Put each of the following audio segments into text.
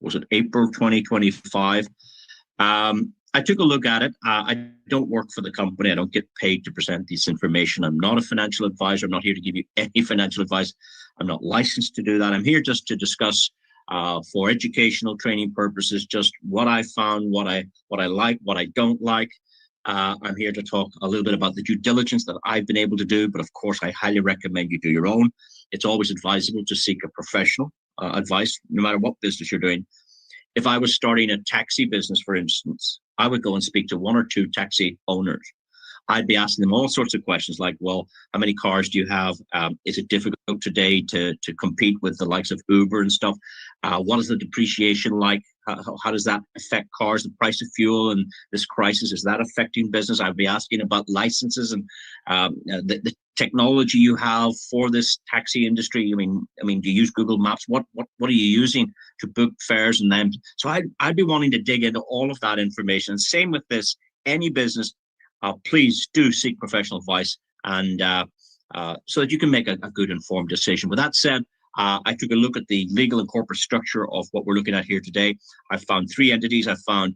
was it April 2025. I took a look at it. I don't work for the company. I don't get paid to present this information. I'm not a financial advisor. I'm not here to give you any financial advice. I'm not licensed to do that. I'm here just to discuss for educational training purposes, just what I found, what I like, what I don't like. I'm here to talk a little bit about the due diligence that I've been able to do, but of course, I highly recommend you do your own. It's always advisable to seek a professional advice, no matter what business you're doing. If I was starting a taxi business, for instance, I would go and speak to one or two taxi owners. I'd be asking them all sorts of questions like, well, how many cars do you have? Is it difficult today to compete with the likes of Uber and stuff? What is the depreciation like? How does that affect cars? The price of fuel and this crisis, is that affecting business? I'd be asking about licenses and the technology you have for this taxi industry. I mean, do you use Google Maps? What are you using to book fares and then? So I'd be wanting to dig into all of that information. Same with this, any business. Please do seek professional advice and so that you can make a good informed decision. With that said, I took a look at the legal and corporate structure of what we're looking at here today. I found three entities. I found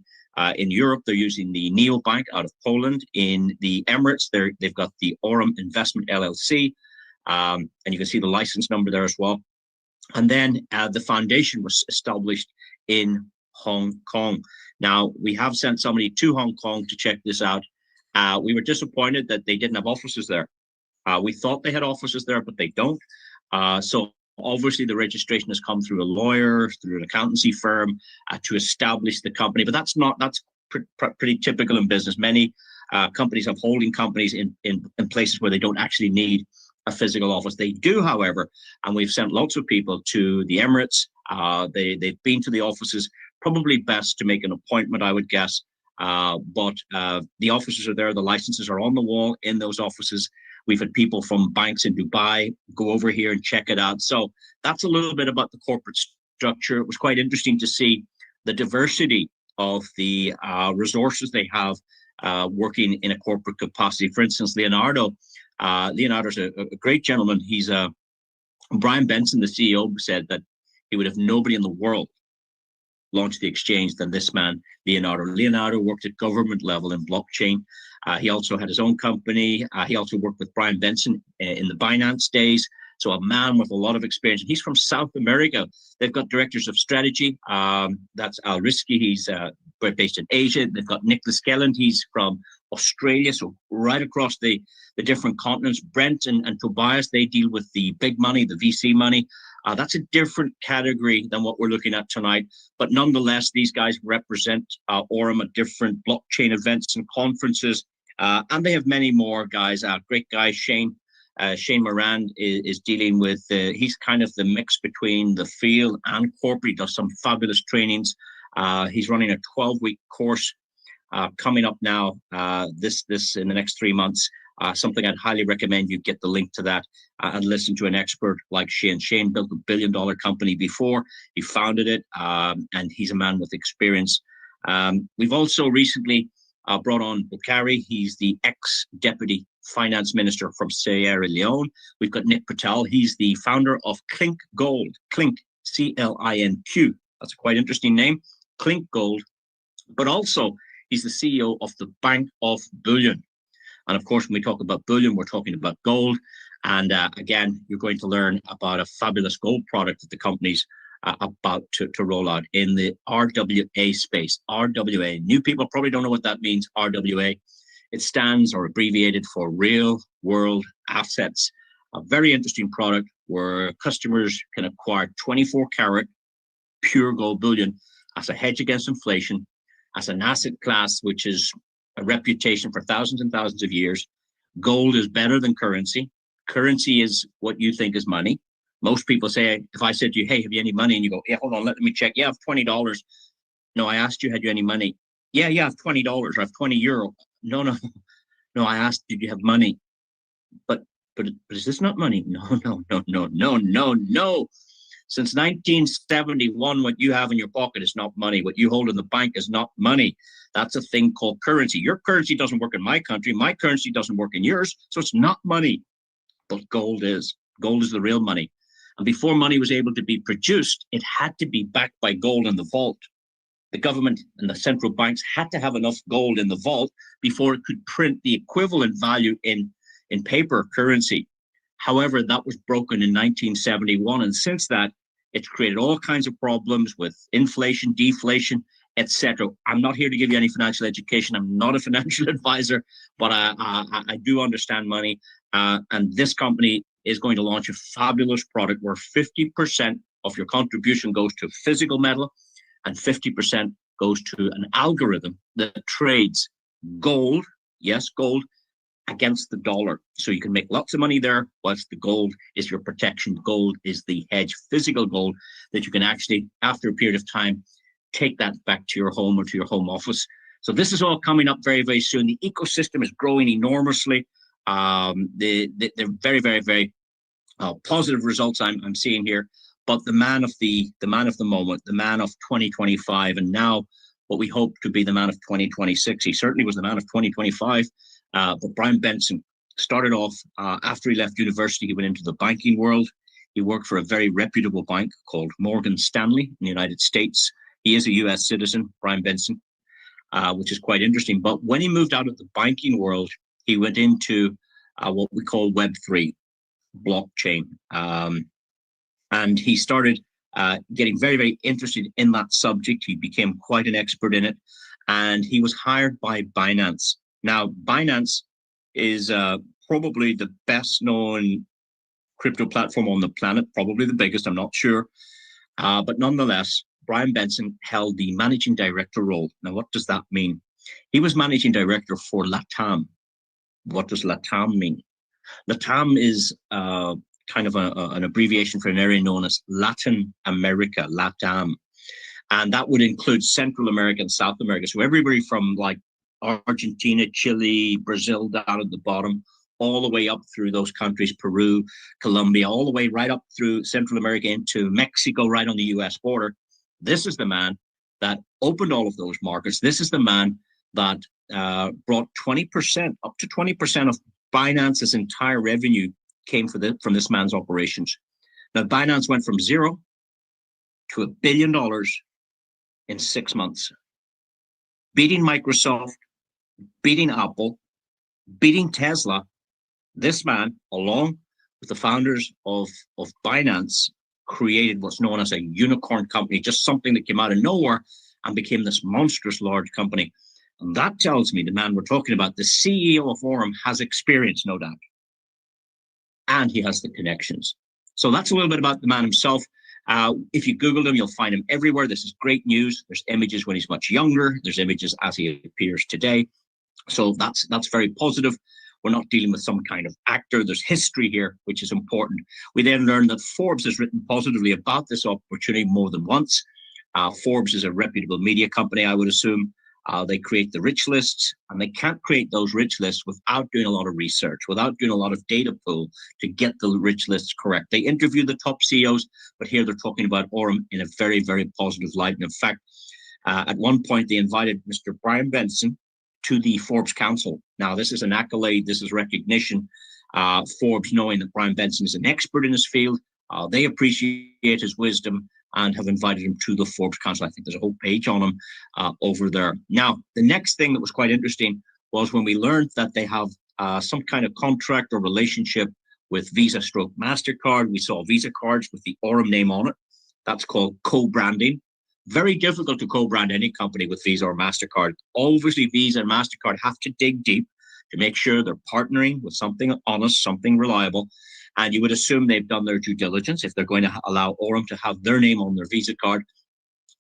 in Europe, they're using the Neobank out of Poland. In the Emirates, they've got the Aurum Investment LLC, and you can see the license number there as well. And then the foundation was established in Hong Kong. Now, we have sent somebody to Hong Kong to check this out. We were disappointed that they didn't have offices there. We thought they had offices there, but they don't. So obviously the registration has come through a lawyer, through an accountancy firm to establish the company. But that's pretty typical in business. Many companies have holding companies in places where they don't actually need a physical office. They do, however, and we've sent lots of people to the Emirates. They've been to the offices. Probably best to make an appointment, I would guess. But the offices are there. The licenses are on the wall in those offices. We've had people from banks in Dubai go over here and check it out. So that's a little bit about the corporate structure. It was quite interesting to see the diversity of the resources they have working in a corporate capacity. For instance, Leonardo's a great gentleman. He's Brian Benson, the CEO, said that he would have nobody in the world launched the exchange than this man, Leonardo. Leonardo worked at government level in blockchain. He also had his own company. He also worked with Brian Benson in the Binance days. So a man with a lot of experience. And he's from South America. They've got directors of strategy. That's Al Risky. He's based in Asia. They've got Nicholas Kelland. He's from Australia. So right across the different continents. Brent and Tobias, they deal with the big money, the VC money. That's a different category than what we're looking at tonight. But nonetheless, these guys represent Aurum at different blockchain events and conferences. And they have many more guys. Great guy, Shane Moran is dealing with, he's kind of the mix between the field and corporate. He does some fabulous trainings. He's running a 12-week course coming up now, this in the next 3 months. Something I'd highly recommend you get the link to that and listen to an expert like Shane. Shane built $1 billion company before. He founded it, and he's a man with experience. We've also recently brought on Bukhari. He's the ex-deputy finance minister from Sierra Leone. We've got Nick Patel. He's the founder of Clink Gold. Clink, C-L-I-N-Q. That's a quite interesting name, Clink Gold. But also, he's the CEO of the Bank of Bullion. And of course, when we talk about bullion, we're talking about gold. And again, you're going to learn about a fabulous gold product that the company's about to roll out in the RWA space. RWA. New people probably don't know what that means, RWA. It stands or abbreviated for real world assets. A very interesting product where customers can acquire 24 karat pure gold bullion as a hedge against inflation, as an asset class, which is a reputation for thousands and thousands of years. Gold is better than currency. Currency is what you think is money. Most people say, if I said to you, hey, have you any money? And you go, yeah, hold on, let me check. Yeah, I have $20. No, I asked you, had you any money? Yeah, I have $20. I have 20 euro. No, I asked, did you have money? But is this not money? No. Since 1971, what you have in your pocket is not money. What you hold in the bank is not money. That's a thing called currency. Your currency doesn't work in my country. My currency doesn't work in yours. So it's not money. But gold is. Gold is the real money. And before money was able to be produced, it had to be backed by gold in the vault. The government and the central banks had to have enough gold in the vault before it could print the equivalent value in paper currency. However, that was broken in 1971. And since that, it's created all kinds of problems with inflation, deflation, etc. I'm not here to give you any financial education. I'm not a financial advisor, but I do understand money. And this company is going to launch a fabulous product where 50% of your contribution goes to physical metal and 50% goes to an algorithm that trades gold, yes, gold, against the dollar. So you can make lots of money there, whilst the gold is your protection. Gold is the hedge, physical gold that you can actually, after a period of time, take that back to your home or to your home office. So this is all coming up very, very soon. The ecosystem is growing enormously. They're very, very, very positive results I'm seeing here. But the man of the moment, the man of 2025, and now what we hope to be the man of 2026. He certainly was the man of 2025. But Brian Benson started off after he left university. He went into the banking world. He worked for a very reputable bank called Morgan Stanley in the United States. He is a U.S. citizen, Brian Benson, which is quite interesting. But when he moved out of the banking world, he went into what we call Web3, blockchain. And he started getting very, very interested in that subject. He became quite an expert in it. And he was hired by Binance. Now, Binance is probably the best known crypto platform on the planet, probably the biggest, I'm not sure. But nonetheless, Brian Benson held the managing director role. Now, what does that mean? He was managing director for LATAM. What does LATAM mean? LATAM is kind of an abbreviation for an area known as Latin America, LATAM. And that would include Central America and South America. So everybody from like Argentina, Chile, Brazil down at the bottom, all the way up through those countries, Peru, Colombia, all the way right up through Central America into Mexico, right on the US border. This is the man that opened all of those markets. This is the man that brought 20%, up to 20% of Binance's entire revenue came from this man's operations. Now, Binance went from zero to $1 billion in 6 months, beating Microsoft, beating Apple, beating Tesla. This man, along with the founders of Binance, created what's known as a unicorn company, just something that came out of nowhere and became this monstrous large company. And that tells me the man we're talking about, the CEO of Aurum, has experience, no doubt. And he has the connections. So that's a little bit about the man himself. If you Google him, you'll find him everywhere. This is great news. There's images when he's much younger. There's images as he appears today. So that's very positive. We're not dealing with some kind of actor. There's history here, which is important. We then learned that Forbes has written positively about this opportunity more than once. Forbes is a reputable media company, I would assume. They create the rich lists, and they can't create those rich lists without doing a lot of research, without doing a lot of data pool to get the rich lists correct. They interview the top CEOs, but here they're talking about Aurum in a very, very positive light. And in fact, at one point, they invited Mr. Brian Benson to the Forbes Council. Now, this is an accolade. This is recognition. Forbes, knowing that Brian Benson is an expert in his field, they appreciate his wisdom and have invited him to the Forbes Council. I think there's a whole page on him over there. Now, the next thing that was quite interesting was when we learned that they have some kind of contract or relationship with Visa / MasterCard. We saw Visa cards with the Aurum name on it. That's called co-branding. Very difficult to co-brand any company with Visa or MasterCard. Obviously, Visa and MasterCard have to dig deep to make sure they're partnering with something honest, something reliable. And you would assume they've done their due diligence if they're going to allow Aurum to have their name on their Visa card.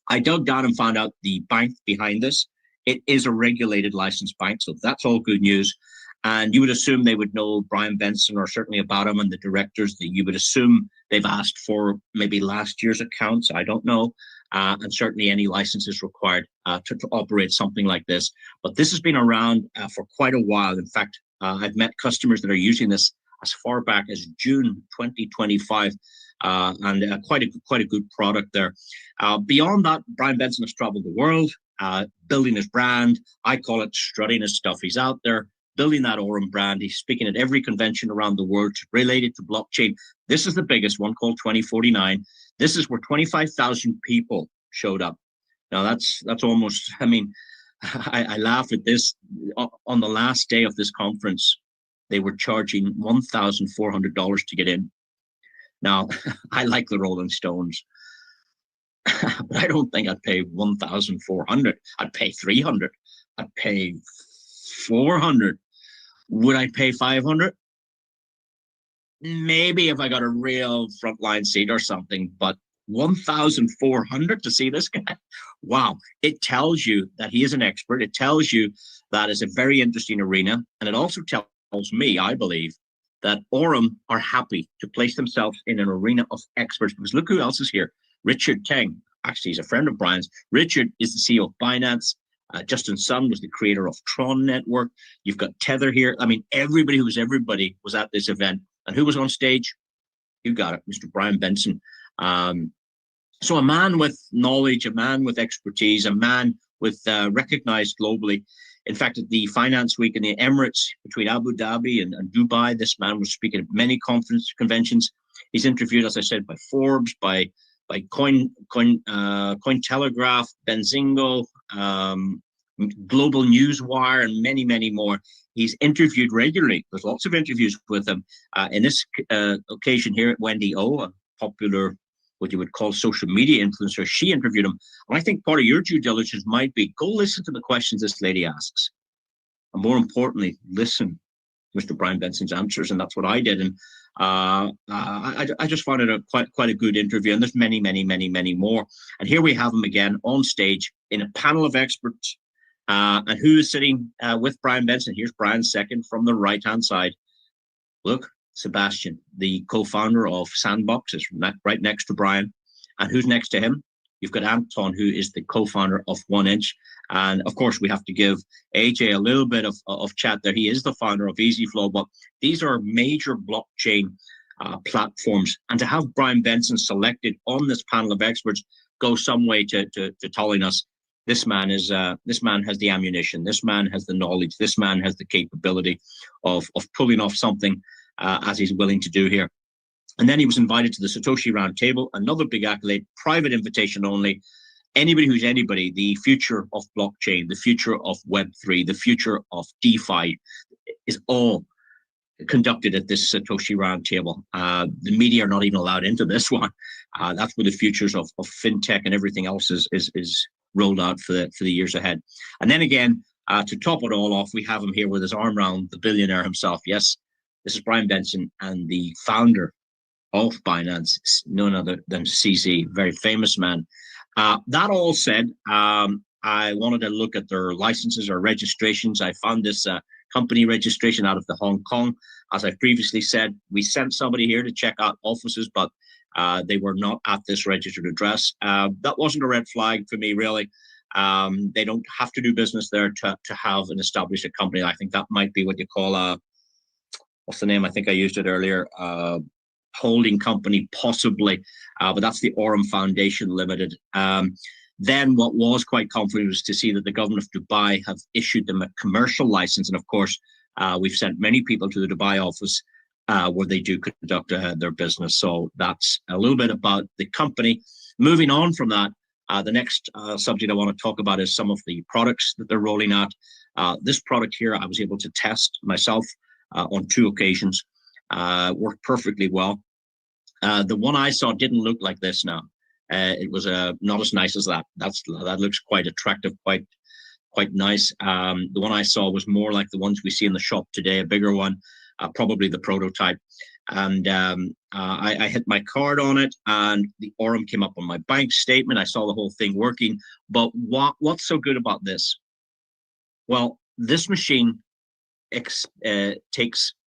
I dug down and found out the bank behind this. It is a regulated licensed bank, so that's all good news. And you would assume they would know Brian Benson, or certainly about him and the directors. That you would assume they've asked for maybe last year's accounts. I don't know. And certainly any licenses required to operate something like this. But this has been around for quite a while. In fact, I've met customers that are using this as far back as June 2025, and quite a good product there. Beyond that, Brian Benson has traveled the world, building his brand. I call it strutting his stuff. He's out there building that Aurum brand. He's speaking at every convention around the world related to blockchain. This is the biggest one, called 2049. This is where 25,000 people showed up. Now that's almost, I mean, I laugh at this. On the last day of this conference, they were charging $1,400 to get in. Now, I like the Rolling Stones, but I don't think I'd pay $1,400. I'd pay $300. I'd pay $400. Would I pay $500? Maybe if I got a real frontline seat or something, but $1,400 to see this guy. Wow. It tells you that he is an expert. It tells you that it's a very interesting arena. And it also tells me, I believe, that Aurum are happy to place themselves in an arena of experts, because look who else is here. Richard Teng, actually, he's a friend of Brian's. Richard is the CEO of Binance. Justin Sun was the creator of Tron Network. You've got Tether here. I mean, everybody who was everybody was at this event. And who was on stage? You got it, Mr. Brian Benson. So a man with knowledge, a man with expertise, a man with recognized globally. In fact, at the Finance Week in the Emirates between Abu Dhabi and Dubai, this man was speaking at many conventions. He's interviewed, as I said, by Forbes, by Cointelegraph, Benzingo, Global Newswire, and many, many more. He's interviewed regularly. There's lots of interviews with him. In this occasion here at Wendy O, a popular, what you would call social media influencer, she interviewed him. And I think part of your due diligence might be go listen to the questions this lady asks. And more importantly, listen to Mr. Brian Benson's answers. And that's what I did. And I just found it quite a good interview. And there's many, many, many, many more. And here we have him again on stage in a panel of experts. And who is sitting with Brian Benson? Here's Brian second from the right-hand side. Look, Sebastian, the co-founder of Sandbox, is right next to Brian. And who's next to him? You've got Anton, who is the co-founder of 1inch. And of course, we have to give AJ a little bit of chat there. He is the founder of EasyFlow, but these are major blockchain platforms. And to have Brian Benson selected on this panel of experts goes some way to telling us this man has the ammunition. This man has the knowledge. This man has the capability of pulling off something as he's willing to do here. And then he was invited to the Satoshi Roundtable, another big accolade, private invitation only. Anybody who's anybody, the future of blockchain, the future of Web3, the future of DeFi is all conducted at this Satoshi Roundtable. The media are not even allowed into this one. That's where the futures of fintech and everything else is rolled out for the years ahead. And then again, to top it all off, we have him here with his arm around the billionaire himself. Yes, this is Brian Benson and the founder of Binance, none other than CZ, very famous man. That all said, I wanted to look at their licenses or registrations. I found this company registration out of the Hong Kong. As I previously said, we sent somebody here to check out offices, but they were not at this registered address. That wasn't a red flag for me, really. They don't have to do business there to have and establish a company. I think that might be what you call a, what's the name? I think I used it earlier. Holding company, possibly, but that's the Aurum Foundation Limited. Then what was quite comforting was to see that the government of Dubai have issued them a commercial license. And of course, we've sent many people to the Dubai office where they do conduct their business. So that's a little bit about the company. Moving on from that, the next subject I want to talk about is some of the products that they're rolling out. This product here, I was able to test myself on 2 occasions. Worked perfectly well. The one I saw didn't look like this now. It was not as nice as that. That looks quite attractive, quite nice. The one I saw was more like the ones we see in the shop today, a bigger one, probably the prototype. And I hit my card on it, and the Aurum came up on my bank statement. I saw the whole thing working. But what's so good about this? Well, this machine takes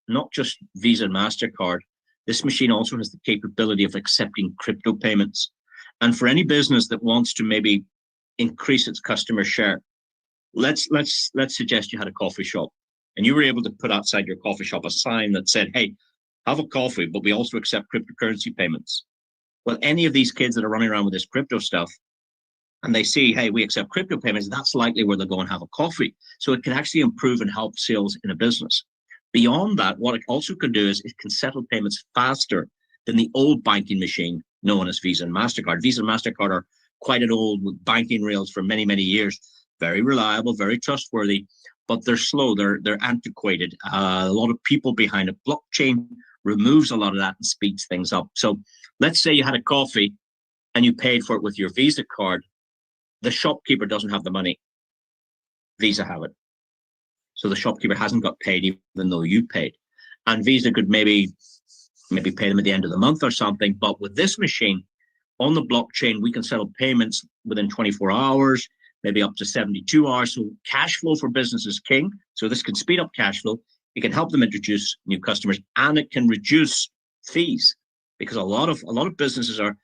not just Visa and MasterCard. This machine also has the capability of accepting crypto payments. And for any business that wants to maybe increase its customer share, let's suggest you had a coffee shop and you were able to put outside your coffee shop a sign that said, hey, have a coffee, but we also accept cryptocurrency payments. Well, any of these kids that are running around with this crypto stuff and they see, hey, we accept crypto payments, that's likely where they'll go and have a coffee. So it can actually improve and help sales in a business. Beyond that, what it also can do is it can settle payments faster than the old banking machine known as Visa and MasterCard. Visa and MasterCard are quite an old banking rails for many, many years. Very reliable, very trustworthy, but they're slow. They're antiquated. A lot of people behind it. Blockchain removes a lot of that and speeds things up. So let's say you had a coffee and you paid for it with your Visa card. The shopkeeper doesn't have the money. Visa have it. So the shopkeeper hasn't got paid even though you paid. And Visa could maybe pay them at the end of the month or something. But with this machine on the blockchain, we can settle payments within 24 hours, maybe up to 72 hours. So cash flow for business is king. So this can speed up cash flow. It can help them introduce new customers, and it can reduce fees, because a lot of businesses are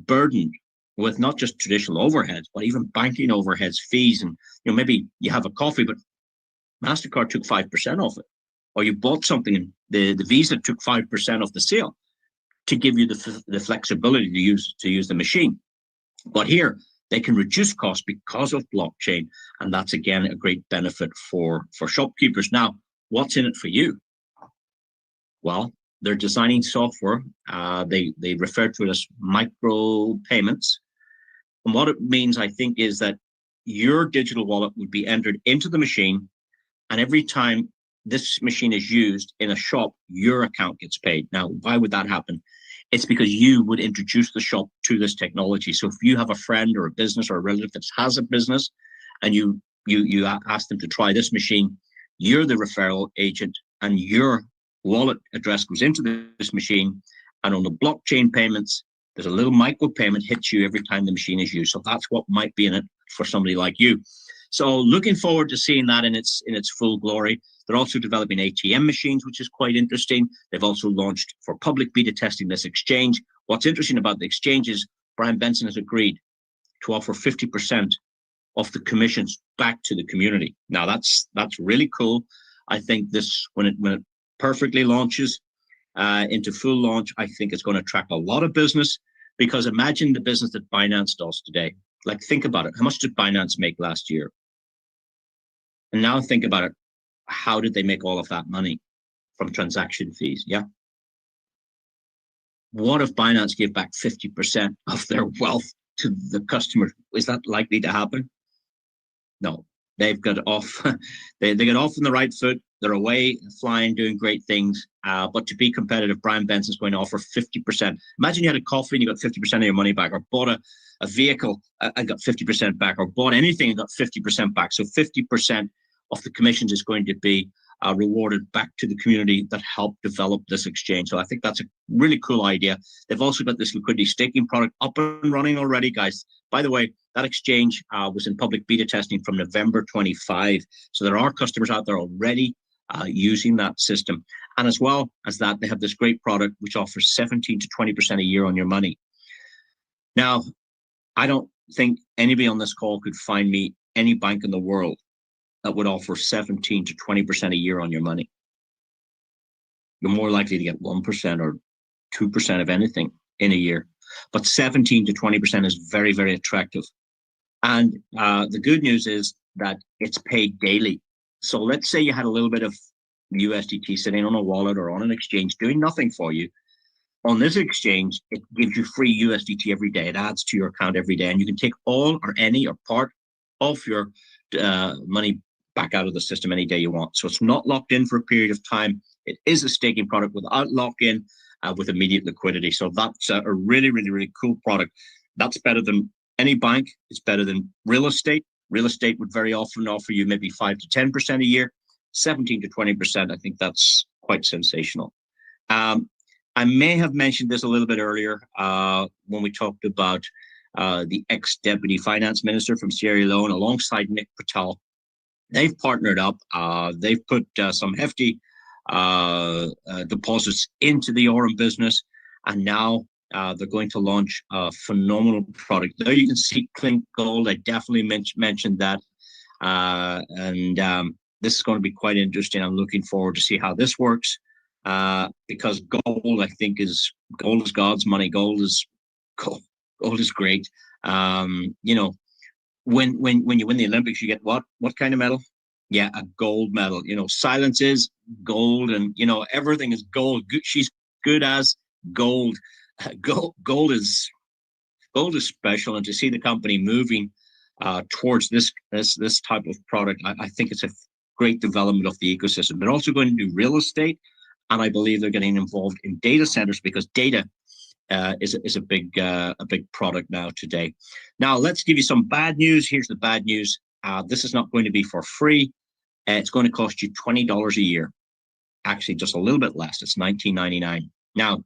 burdened with not just traditional overheads, but even banking overheads, fees. And maybe you have a coffee, but MasterCard took 5% off it, or you bought something and the Visa took 5% off the sale to give you the flexibility to use the machine. But here they can reduce costs because of blockchain, and that's again a great benefit for shopkeepers. Now, what's in it for you? Well, they're designing software. They refer to it as micro payments, and what it means, I think, is that your digital wallet would be entered into the machine, and every time this machine is used in a shop, your account gets paid. Now, why would that happen? It's because you would introduce the shop to this technology. So if you have a friend or a business or a relative that has a business, and you ask them to try this machine, you're the referral agent, and your wallet address goes into this machine. And on the blockchain payments, there's a little micro payment hits you every time the machine is used. So that's what might be in it for somebody like you. So looking forward to seeing that in its full glory. They're also developing ATM machines, which is quite interesting. They've also launched for public beta testing this exchange. What's interesting about the exchange is Brian Benson has agreed to offer 50% of the commissions back to the community. Now that's really cool. I think this, when it perfectly launches into full launch, I think it's going to attract a lot of business, because imagine the business that Binance does today. Like, think about it. How much did Binance make last year? And now think about it. How did they make all of that money from transaction fees? Yeah. What if Binance gave back 50% of their wealth to the customer? Is that likely to happen? No. They've got off. they got off on the right foot. They're away, flying, doing great things. But to be competitive, Brian Benson's going to offer 50%. Imagine you had a coffee and you got 50% of your money back, or bought a vehicle and got 50% back, or bought anything and got 50% back. So 50% of the commissions is going to be rewarded back to the community that helped develop this exchange. So I think that's a really cool idea. They've also got this liquidity staking product up and running already, guys. By the way, that exchange was in public beta testing from November 25. So there are customers out there already using that system. And as well as that, they have this great product which offers 17 to 20% a year on your money. Now, I don't think anybody on this call could find me any bank in the world that would offer 17 to 20% a year on your money. You're more likely to get 1% or 2% of anything in a year. But 17 to 20% is very, very attractive. And the good news is that it's paid daily. So let's say you had a little bit of USDT sitting on a wallet or on an exchange doing nothing for you. On this exchange, it gives you free USDT every day. It adds to your account every day. And you can take all or any or part of your money back out of the system any day you want. So it's not locked in for a period of time. It is a staking product without lock-in, with immediate liquidity. So that's a really, really, really cool product. That's better than any bank. It's better than real estate. Real estate would very often offer you maybe 5 to 10% a year. 17 to 20%, I think that's quite sensational. I may have mentioned this a little bit earlier when we talked about the ex-deputy finance minister from Sierra Leone alongside Nick Patel. They've partnered up. They've put some hefty deposits into the Aurum business, and now they're going to launch a phenomenal product. There you can see Clink Gold. I definitely mentioned that, and this is going to be quite interesting. I'm looking forward to see how this works, because gold, I think, is God's money. Gold is great. You know, when you win the Olympics, you get what kind of medal? Yeah, a gold medal. You know, silence is gold, and you know everything is gold. She's good as gold, gold is special, and to see the company moving towards this type of product, I think it's a great development of the ecosystem. They're also going to do real estate, and I believe they're getting involved in data centers because data is a big product now today. Now let's give you some bad news. Here's the bad news. This is not going to be for free. It's going to cost you $20 a year. Actually, just a little bit less. It's $19.99. Now,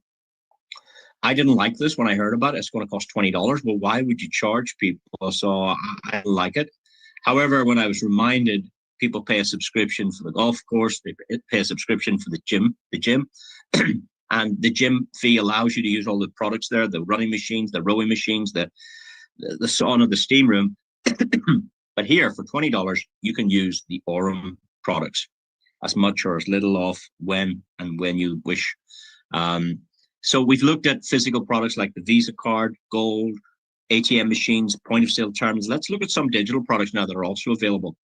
I didn't like this when I heard about it. It's going to cost $20. Well, why would you charge people? So I didn't like it. However, when I was reminded, people pay a subscription for the golf course, they pay a subscription for the gym, and the gym fee allows you to use all the products there, the running machines, the rowing machines, the sauna, the steam room. But here, for $20, you can use the Aurum products as much or as little of when you wish. So we've looked at physical products like the Visa card, gold, ATM machines, point of sale terminals. Let's look at some digital products now that are also available.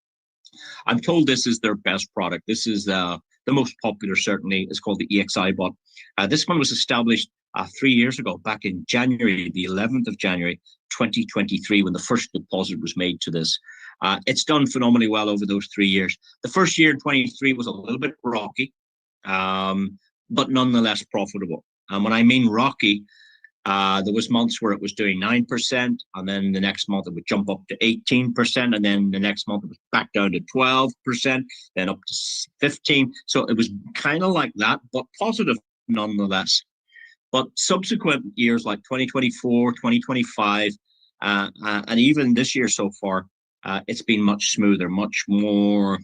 I'm told this is their best product. This is the most popular, certainly. It's called the EXI bot. This one was established 3 years ago, back in January, the 11th of January, 2023, when the first deposit was made to this. It's done phenomenally well over those 3 years. The first year in 23 was a little bit rocky, but nonetheless profitable. And when I mean rocky, there was months where it was doing 9%, and then the next month it would jump up to 18%, and then the next month it was back down to 12%, then up to 15%. So it was kind of like that, but positive nonetheless. But subsequent years like 2024, 2025, and even this year so far, it's been much smoother, much more,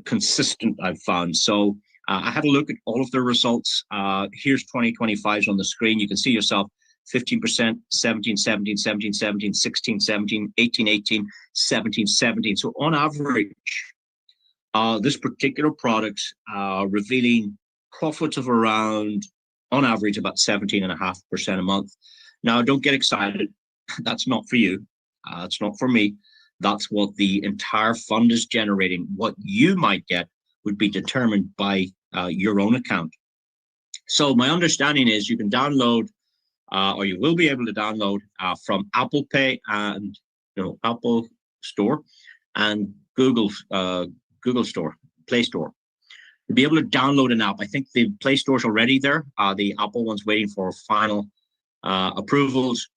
consistent, I've found. So I had a look at all of their results. Here's 2025's on the screen. You can see yourself 15%, 17, 17, 17, 17, 16, 17, 18, 18, 17, 17. So on average, this particular product revealing profits of around, on average, about 17.5% a month. Now, don't get excited. That's not for you. It's not for me. That's what the entire fund is generating. What you might get would be determined by your own account. So my understanding is you can download, or you will be able to download from Apple Pay and Apple Store and Google Store, Play Store. You'll be able to download an app. I think the Play Store's already there. The Apple one's waiting for final approvals.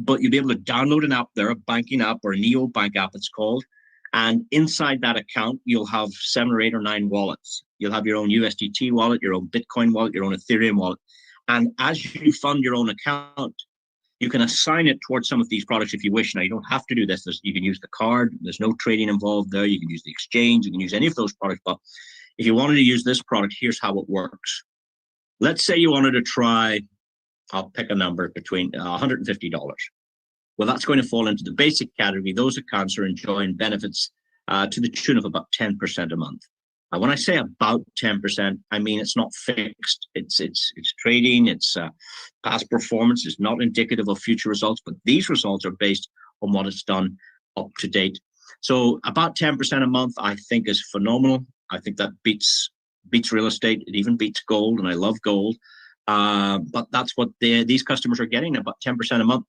But you'll be able to download an app there, a banking app or a neobank app it's called. And inside that account, you'll have 7 or 8 or 9 wallets. You'll have your own USDT wallet, your own Bitcoin wallet, your own Ethereum wallet. And as you fund your own account, you can assign it towards some of these products if you wish. Now, you don't have to do this. You can use the card. There's no trading involved there. You can use the exchange. You can use any of those products. But if you wanted to use this product, here's how it works. Let's say you wanted to try, I'll pick a number between $150. Well, that's going to fall into the basic category. Those accounts are enjoying benefits to the tune of about 10% a month. When I say about 10%, I mean it's not fixed. It's trading. It's past performance. It's not indicative of future results, but these results are based on what it's done up to date. So about 10% a month, I think, is phenomenal. I think that beats real estate. It even beats gold, and I love gold. But that's what these customers are getting, about 10% a month.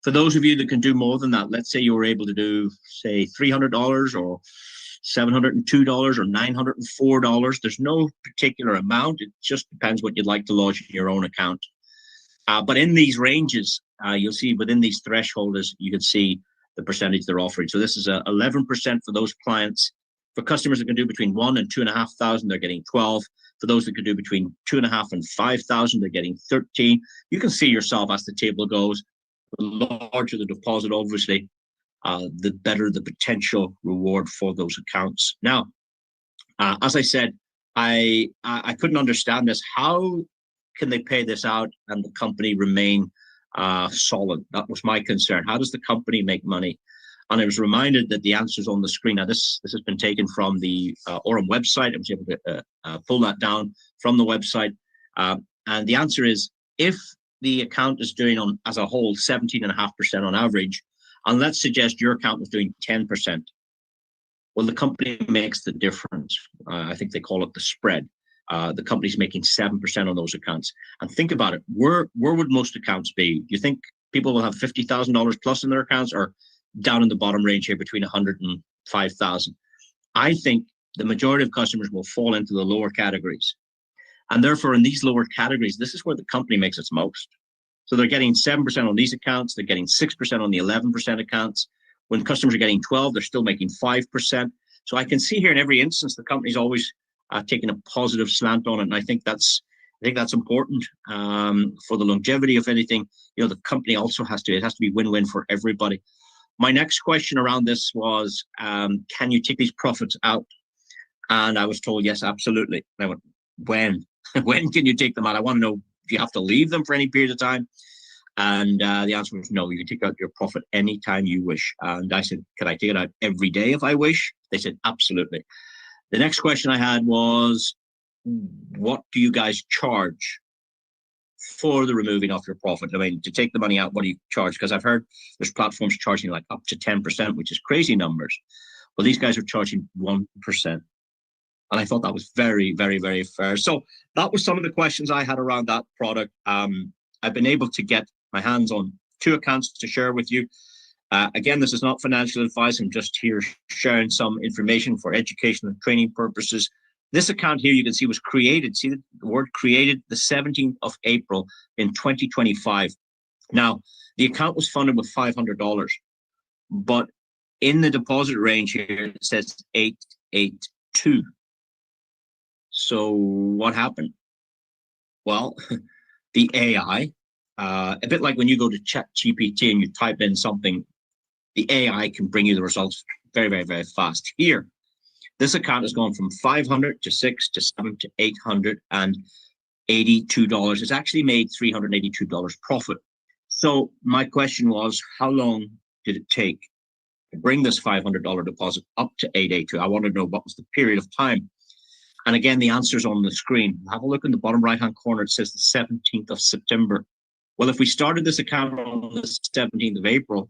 For those of you that can do more than that, let's say you were able to do, say, $300 or $702 or $904. There's no particular amount. It just depends what you'd like to lodge in your own account. But in these ranges, you'll see within these thresholds, you can see the percentage they're offering. So this is 11% for those clients. For customers that can do between 1 and 2,500, they're getting 12. For those that can do between 2,500 and 5,000, they're getting 13. You can see yourself as the table goes. The larger the deposit, obviously, the better the potential reward for those accounts. Now, as I said, I couldn't understand this. How can they pay this out and the company remain solid? That was my concern. How does the company make money? And I was reminded that the answer's on the screen. Now, this has been taken from the Aurum website. I was able to pull that down from the website. And the answer is, if the account is doing as a whole 17.5% on average, and let's suggest your account was doing 10%. Well, the company makes the difference. I think they call it the spread. The company's making 7% on those accounts. And think about it. Where would most accounts be? Do you think people will have $50,000 plus in their accounts, or down in the bottom range here between 100 and 5,000? I think the majority of customers will fall into the lower categories. And therefore, in these lower categories, this is where the company makes its most. So they're getting 7% on these accounts. They're getting 6% on the 11% accounts. When customers are getting 12, they're still making 5%. So I can see here in every instance, the company's always taking a positive slant on it. And I think that's important for the longevity of anything. The company also has to be win-win for everybody. My next question around this was, can you take these profits out? And I was told, yes, absolutely. And I went, when? When can you take them out? I want to know, do you have to leave them for any period of time? And the answer was no, you can take out your profit anytime you wish. And I said, can I take it out every day if I wish? They said, absolutely. The next question I had was, what do you guys charge for the removing of your profit? I mean, to take the money out, what do you charge? Because I've heard there's platforms charging like up to 10%, which is crazy numbers. Well, these guys are charging 1%. And I thought that was very, very, very fair. So that was some of the questions I had around that product. I've been able to get my hands on 2 accounts to share with you. Again, this is not financial advice. I'm just here sharing some information for education and training purposes. This account here, you can see, was created. See the word created the 17th of April in 2025. Now, the account was funded with $500, but in the deposit range here, it says 882. So what happened? Well, the AI, a bit like when you go to ChatGPT and you type in something, the AI can bring you the results very, very, very fast. Here, this account has gone from 500 to 6 to 7 to $882. It's actually made $382 profit. So my question was, how long did it take to bring this $500 deposit up to 882? I wanted to know what was the period of time. And again, the answer's on the screen. Have a look in the bottom right-hand corner. It says the 17th of September. Well, if we started this account on the 17th of April,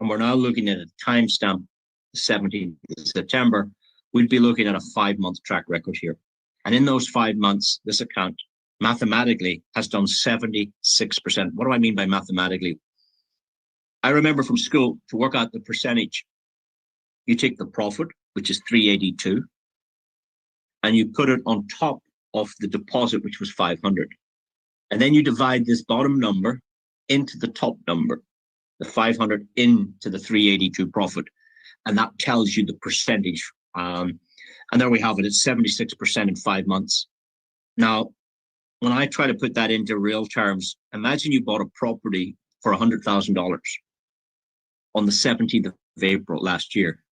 and we're now looking at a timestamp, the 17th of September, we'd be looking at a 5-month track record here. And in those 5 months, this account mathematically has done 76%. What do I mean by mathematically? I remember from school, to work out the percentage, you take the profit, which is 382, and you put it on top of the deposit, which was 500. And then you divide this bottom number into the top number, the 500 into the 382 profit. And that tells you the percentage. And there we have it. It's 76% in 5 months. Now, when I try to put that into real terms, imagine you bought a property for $100,000 on the 17th of April last year.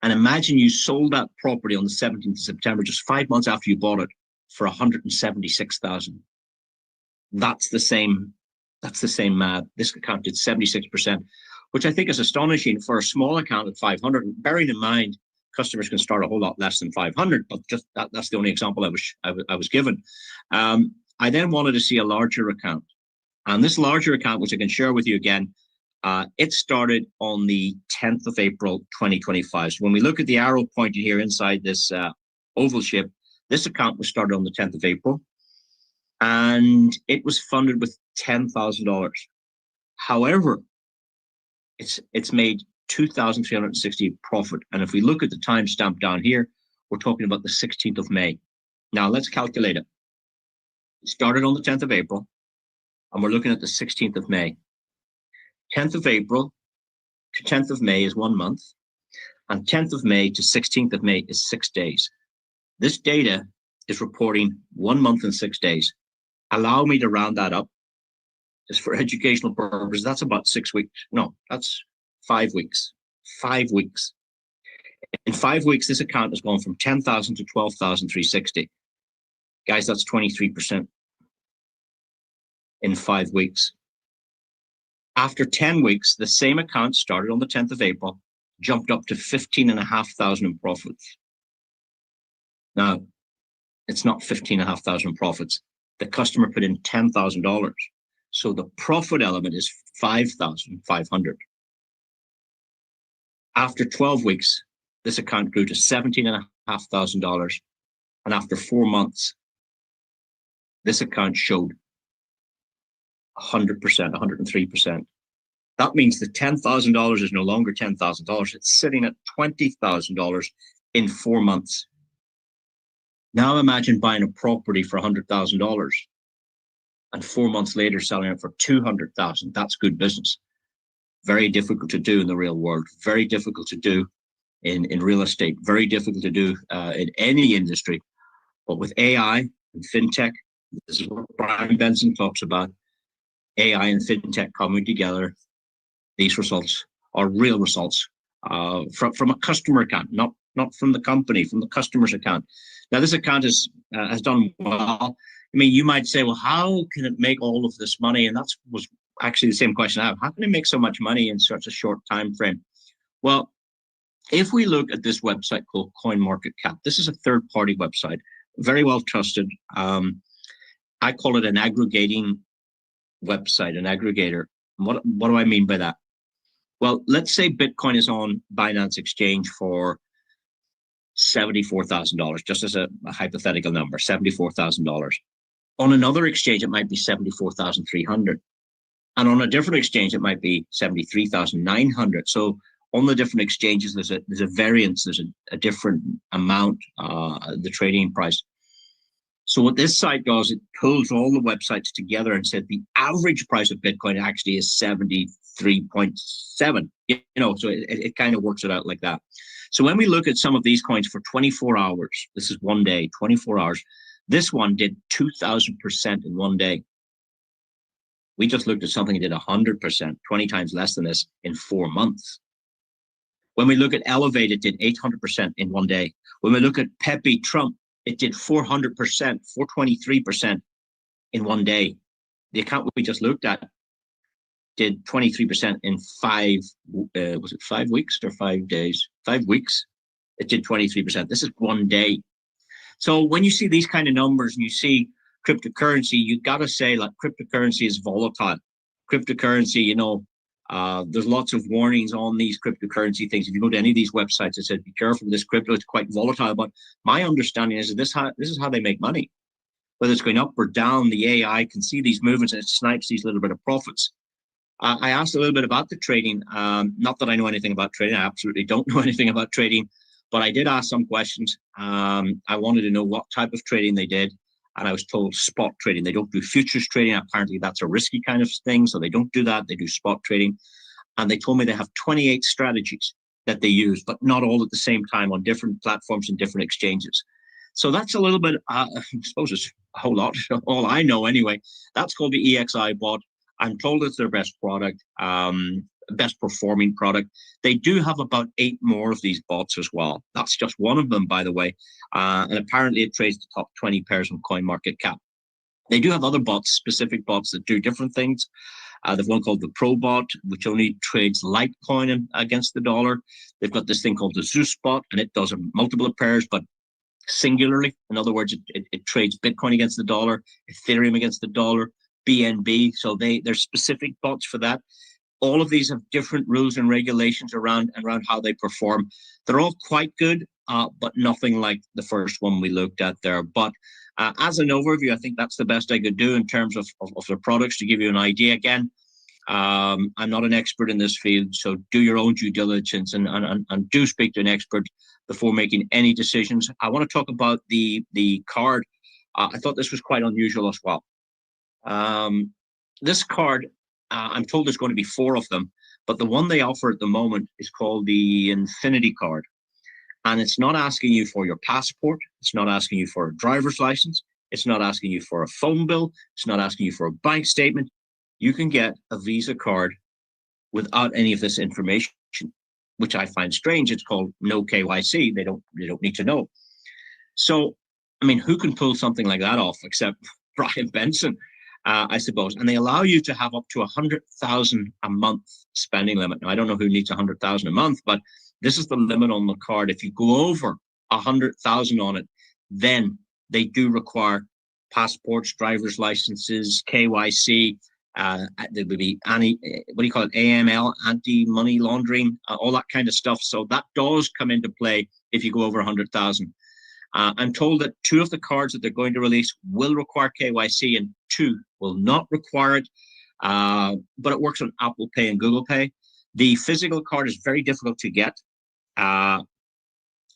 And imagine you sold that property on the 17th of September, just 5 months after you bought it, for $176,000. That's the same math. This account did 76%, which I think is astonishing for a small account at 500. Bearing in mind, customers can start a whole lot less than 500, but just that's the only example I was given. I then wanted to see a larger account, and this larger account, which I can share with you again, it started on the 10th of April, 2025. So when we look at the arrow pointed here inside this oval shape, this account was started on the 10th of April, and it was funded with $10,000. However, it's made $2,360 profit. And if we look at the timestamp down here, we're talking about the 16th of May. Now let's calculate it. It started on the 10th of April, and we're looking at the 16th of May. 10th of April to 10th of May is 1 month, and 10th of May to 16th of May is 6 days. This data is reporting 1 month and 6 days. Allow me to round that up, just for educational purposes. That's about 6 weeks. No, that's 5 weeks. 5 weeks. In 5 weeks, this account has gone from 10,000 to 12,360. Guys, that's 23% in 5 weeks. After 10 weeks, the same account started on the 10th of April, jumped up to 15,500 in profits. Now, it's not 15,500 profits. The customer put in $10,000. So the profit element is 5,500. After 12 weeks, this account grew to $17,500. And after 4 months, this account showed 100%, 103%. That means the $10,000 is no longer $10,000. It's sitting at $20,000 in 4 months. Now imagine buying a property for $100,000 and 4 months later selling it for $200,000. That's good business. Very difficult to do in the real world. Very difficult to do in real estate. Very difficult to do in any industry. But with AI and fintech, this is what Brian Benson talks about. AI and fintech coming together. These results are real results from a customer account, not from the company, from the customer's account. Now, this account has done well. I mean, you might say, well, how can it make all of this money? And that was actually the same question I have. How can it make so much money in such a short time frame? Well, if we look at this website called CoinMarketCap, this is a third-party website, very well trusted. I call it an aggregating website, an aggregator. What do I mean by that? Well, let's say Bitcoin is on Binance Exchange for $74,000, just as a hypothetical number, $74,000. On another exchange, it might be $74,300. And on a different exchange, it might be $73,900. So on the different exchanges, there's a variance, there's a different amount, the trading price. So what this site does, it pulls all the websites together and said the average price of Bitcoin actually is 73.7. So it kind of works it out like that. So when we look at some of these coins for 24 hours, this is one day, 24 hours, this one did 2,000% in one day. We just looked at something that did 100%, 20 times less than this in 4 months. When we look at Elevate, it did 800% in one day. When we look at Pepe Trump, it did 400%, 423% in one day. The account we just looked at did 23% in was it 5 weeks or 5 days? 5 weeks. It did 23%. This is one day. So when you see these kind of numbers and you see cryptocurrency, you got to say, like, cryptocurrency is volatile. Cryptocurrency, there's lots of warnings on these cryptocurrency things. If you go to any of these websites, it says, be careful with this crypto, it's quite volatile. But my understanding is that this is how they make money. Whether it's going up or down, the AI can see these movements and it snipes these little bit of profits. I asked a little bit about the trading. Not that I know anything about trading. I absolutely don't know anything about trading. But I did ask some questions. I wanted to know what type of trading they did. And I was told spot trading. They don't do futures trading. Apparently, that's a risky kind of thing. So they don't do that. They do spot trading. And they told me they have 28 strategies that they use, but not all at the same time on different platforms and different exchanges. So that's a little bit, I suppose it's a whole lot, all I know anyway. That's called the EXI bot. I'm told it's their best product, best performing product. They do have about 8 more of these bots as well. That's just one of them, by the way. And apparently it trades the top 20 pairs on CoinMarketCap. They do have other bots, specific bots that do different things. They've one called the Pro Bot, which only trades Litecoin against the dollar. They've got this thing called the Zeus bot, and it does multiple pairs, but singularly. In other words, it trades Bitcoin against the dollar, Ethereum against the dollar, BNB. So there's specific bots for that. All of these have different rules and regulations around how they perform. They're all quite good, but nothing like the first one we looked at there. But as an overview, I think that's the best I could do in terms of their products to give you an idea. Again, I'm not an expert in this field, so do your own due diligence and do speak to an expert before making any decisions. I want to talk about the card. I thought this was quite unusual as well. This card, I'm told there's going to be 4 of them, but the one they offer at the moment is called the Infinity Card. And it's not asking you for your passport. It's not asking you for a driver's license. It's not asking you for a phone bill. It's not asking you for a bank statement. You can get a Visa card without any of this information, which I find strange. It's called no KYC. They don't need to know. So, I mean, who can pull something like that off except Brian Benson? I suppose. And they allow you to have up to 100,000 a month spending limit. Now, I don't know who needs 100,000 a month, but this is the limit on the card. If you go over 100,000 on it, then they do require passports, driver's licenses, KYC. There would be AML, anti-money laundering, all that kind of stuff. So that does come into play if you go over 100,000. I'm told that 2 of the cards that they're going to release will require KYC and 2 will not require it. But it works on Apple Pay and Google Pay. The physical card is very difficult to get. Uh,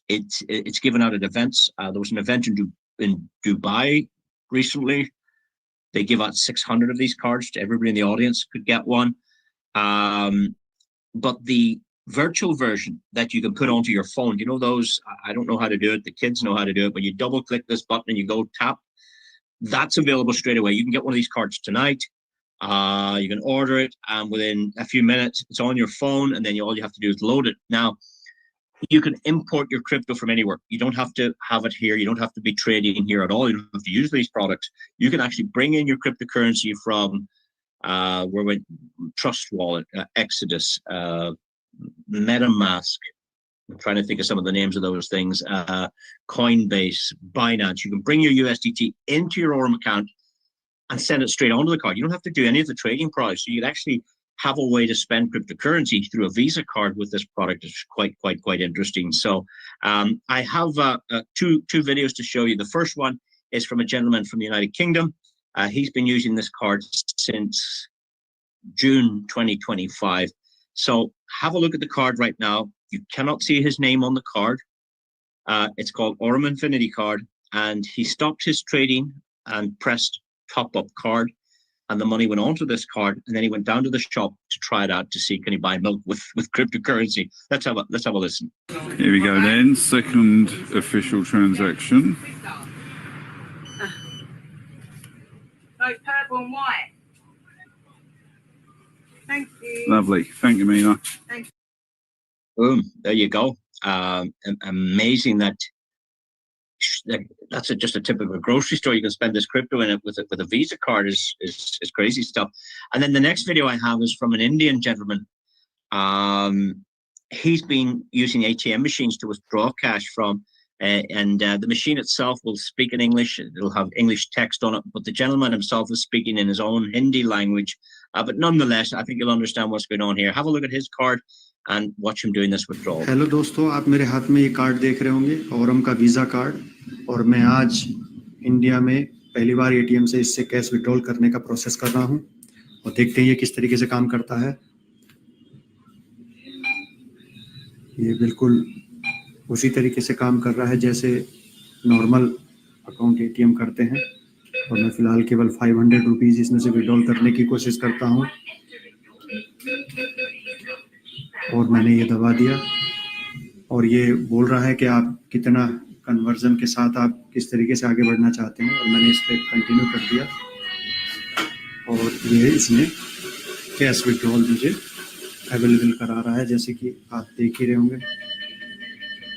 it's given out at events. There was an event in Dubai recently. They give out 600 of these cards to everybody in the audience could get one. But the virtual version that you can put onto your phone, you know those, I don't know how to do it. The kids know how to do it, but you double click this button and you go tap. That's available straight away. You can get one of these cards tonight. You can order it, and within a few minutes, it's on your phone, and then all you have to do is load it. Now, you can import your crypto from anywhere. You don't have to have it here. You don't have to be trading here at all. You don't have to use these products. You can actually bring in your cryptocurrency from where we Trust Wallet, Exodus, MetaMask. I'm trying to think of some of the names of those things. Coinbase, Binance. You can bring your USDT into your Aurum account and send it straight onto the card. You don't have to do any of the trading price. So you'd actually have a way to spend cryptocurrency through a Visa card with this product. It's quite interesting. So I have two videos to show you. The first one is from a gentleman from the United Kingdom. He's been using this card since June 2025. So have a look at the card right now. You cannot see his name on the card. It's called Aurum Infinity Card, and he stopped his trading and pressed top up card, and the money went onto this card, and then he went down to the shop to try it out to see can he buy milk with cryptocurrency. Let's have a listen. Here we go then, second official transaction. Both purple and white. Thank you. Lovely, thank you, Mina. Thank you. Boom, there you go. Amazing that's just a typical grocery store. You can spend this crypto in it with a Visa card is crazy stuff. And then the next video I have is from an Indian gentleman. He's been using ATM machines to withdraw cash from, and the machine itself will speak in English. It'll have English text on it, but the gentleman himself is speaking in his own Hindi language. But nonetheless, I think you'll understand what's going on here. Have a look at his card and watch him doing this withdrawal. Hello दोस्तों, आप मेरे हाथ में ये card देख रहे होंगे, Aurum का वीज़ा कार्ड, और मैं आज इंडिया में पहली बार एटीएम से इससे कैश विड्रॉल करने का प्रोसेस कर रहा हूं और देखते हैं ये किस तरीके से काम करता है। ये बिल्कुल उसी तरीके से काम कर रहा है जैसे नॉर्मल अकाउंट एटीएम करते हैं, और मैं फ़िलहाल केवल 500 रुपीज़ इसमें से विड्रॉल करने की कोशिश करता हूं, और मैंने ये दबा दिया, और ये बोल रहा है कि आप कितना कन्वर्जन के साथ आप किस तरीके से आगे बढ़ना चाहते हैं, और मैंने इस पर कंटिन्यू कर दिया, और ये इसमें कैश विड्रॉल मुझे अवेलेबल करा रहा है, जैसे कि आप देख ही रहे होंगे।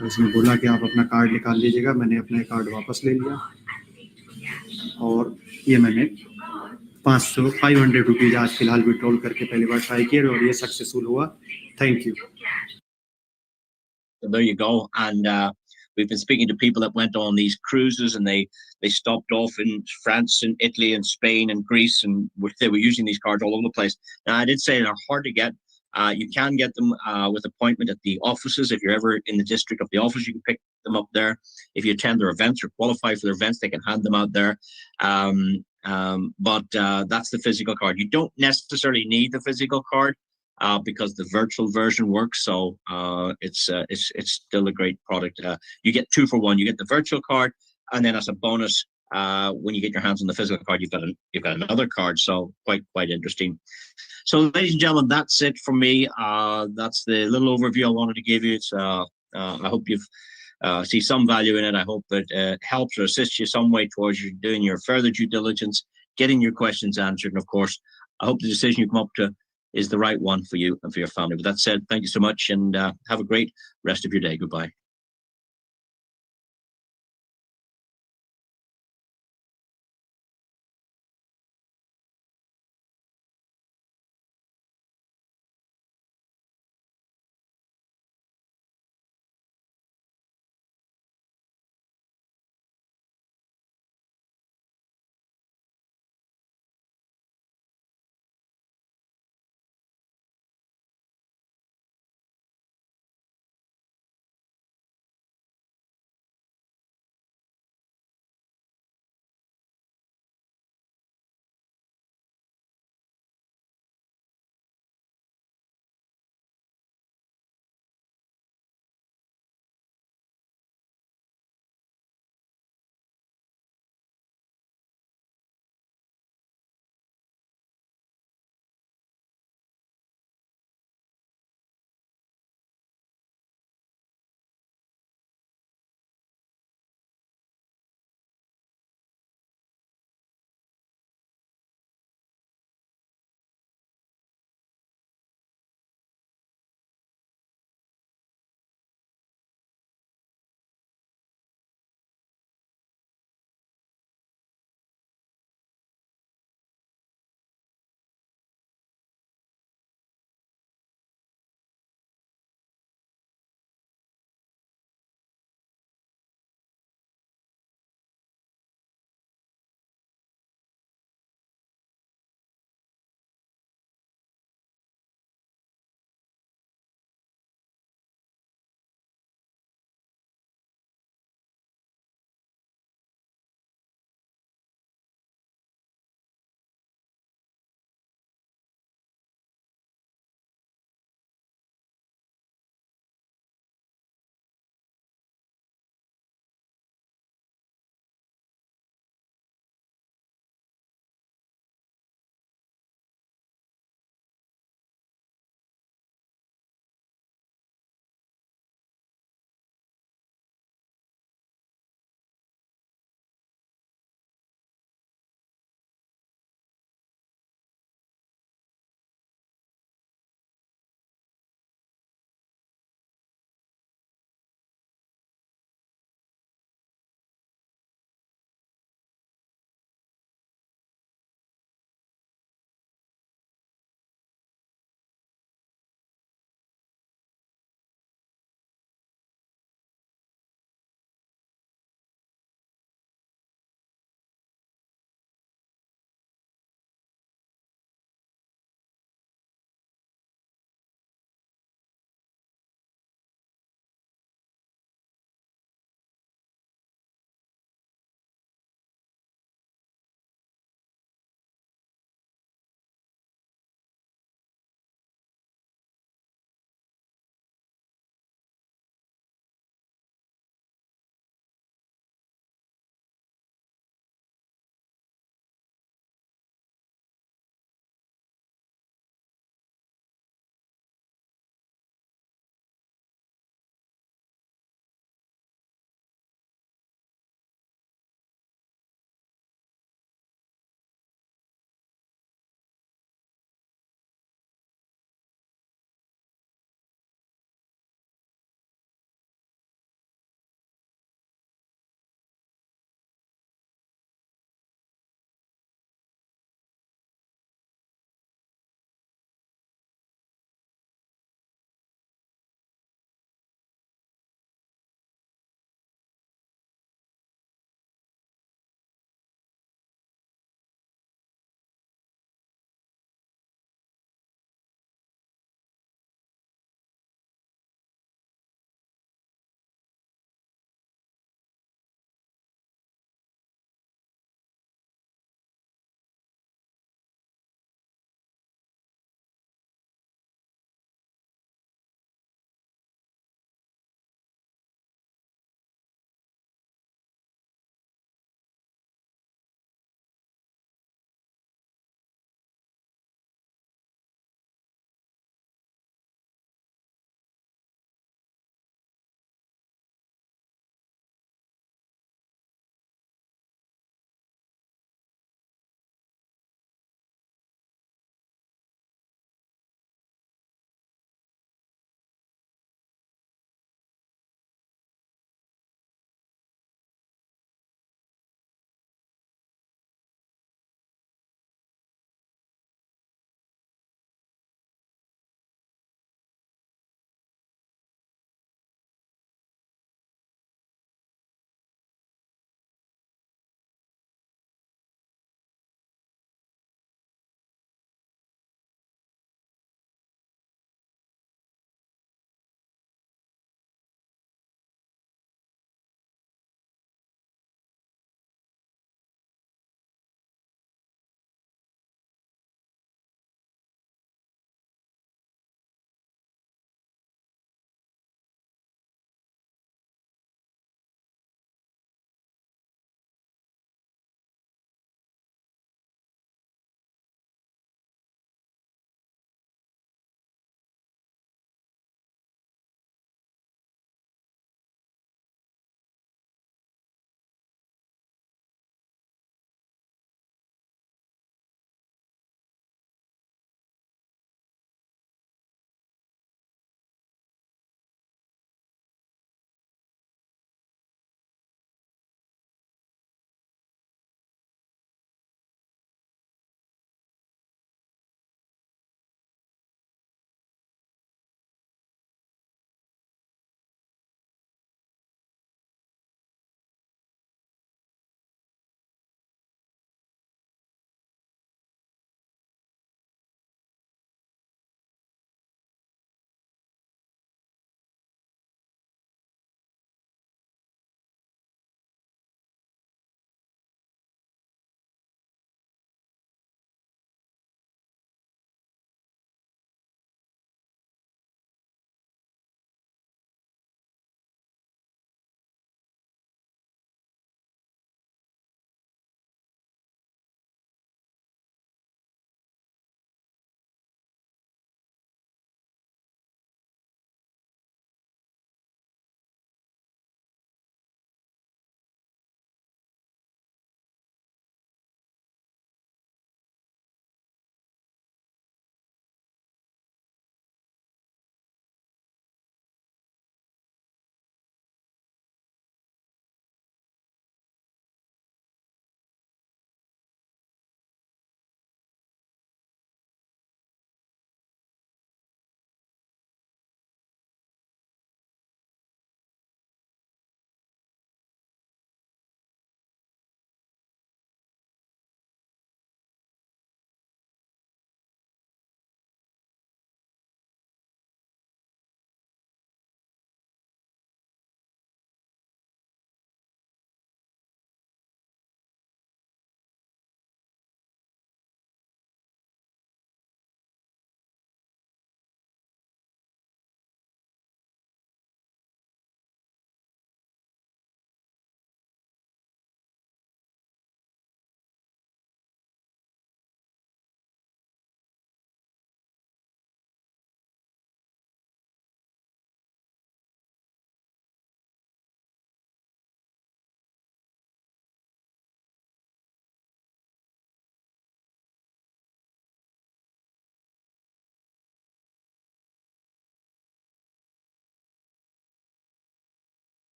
और इसमें बोला कि आप अपना कार्ड निकाल लीजिएगा। मैंने अपना कार्ड वापस ले लिया, और ये मैंने 500 रुपीज़ आज फिलहाल विड्रॉल करके पहली बार ट्राई किया, और ये सक्सेसफुल हुआ। Thank you. There you go. And we've been speaking to people that went on these cruises, and they stopped off in France and Italy and Spain and Greece, and they were using these cards all over the place. Now, I did say they're hard to get. You can get them with appointment at the offices. If you're ever in the district of the office, you can pick them up there. If you attend their events or qualify for their events, they can hand them out there. But that's the physical card. You don't necessarily need the physical card because the virtual version works. So it's still a great product. You get 2 for 1. You get the virtual card, and then as a bonus, when you get your hands on the physical card, you've got another card. So quite interesting. So, ladies and gentlemen, that's it for me. That's the little overview I wanted to give you. It's I hope you've see some value in it. I hope it helps or assists you some way towards you doing your further due diligence, getting your questions answered, and of course, I hope the decision you come up to is the right one for you and for your family. With that said, thank you so much, and have a great rest of your day. Goodbye.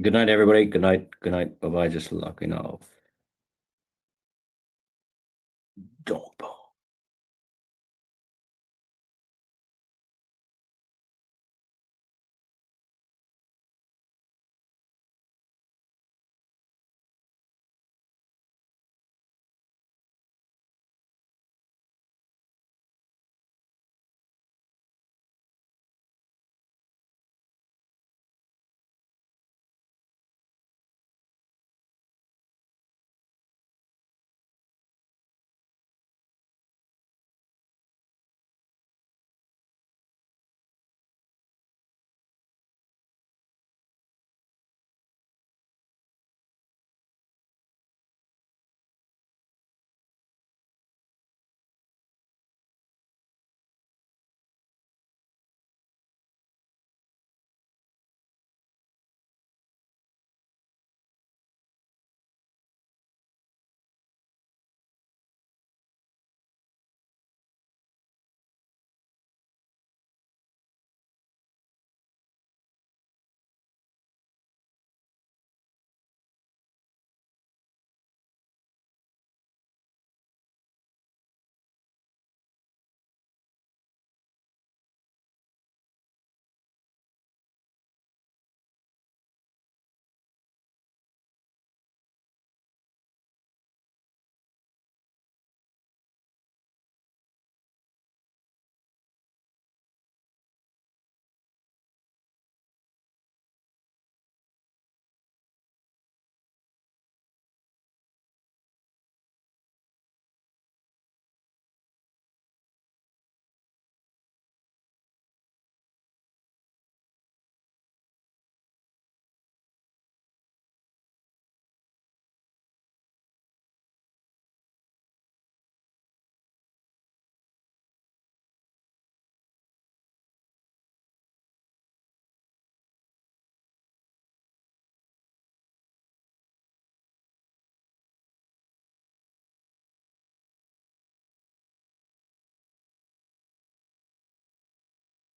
Good night, everybody. Good night. Good night. Bye bye. Just locking off. Dog bone.